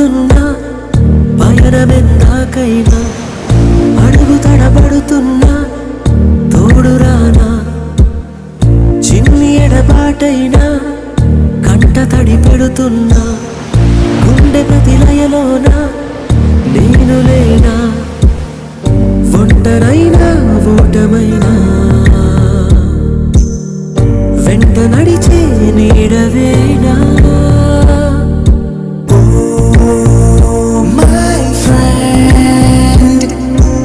సాగుతున్నా పయనమెందాకైనా అడుగు తడబడుతున్నా తోడురానా చిన్ని ఎడబాటైనా కంట తడి పెడుతున్నా గుండె ప్రతి లయలోనా నేను లేనా ఒంటరైనా ఓటమైనా వెంట నడిచే నీడవేనా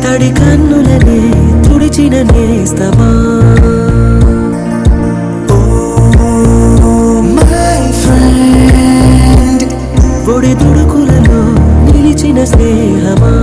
తడి కన్నులనే తుడిచిన నేస్తమా ఒడి తుడుకులలో నిలిచిన స్నేహమా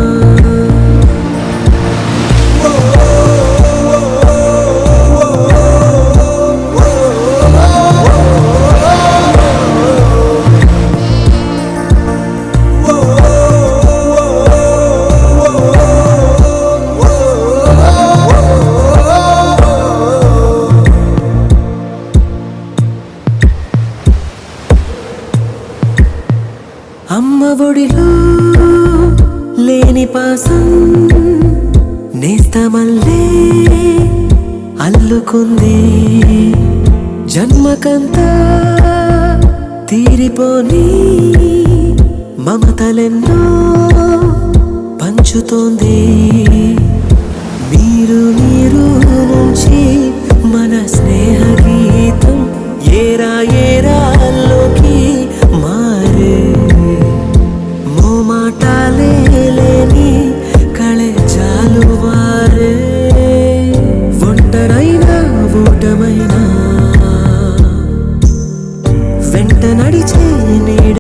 అమ్మ ఒడిలో లేని పాసం నేస్తమల్లే అల్లుకుంది జన్మకంతా తీరిపోని మమతలెన్నో పంచుతోంది మీరు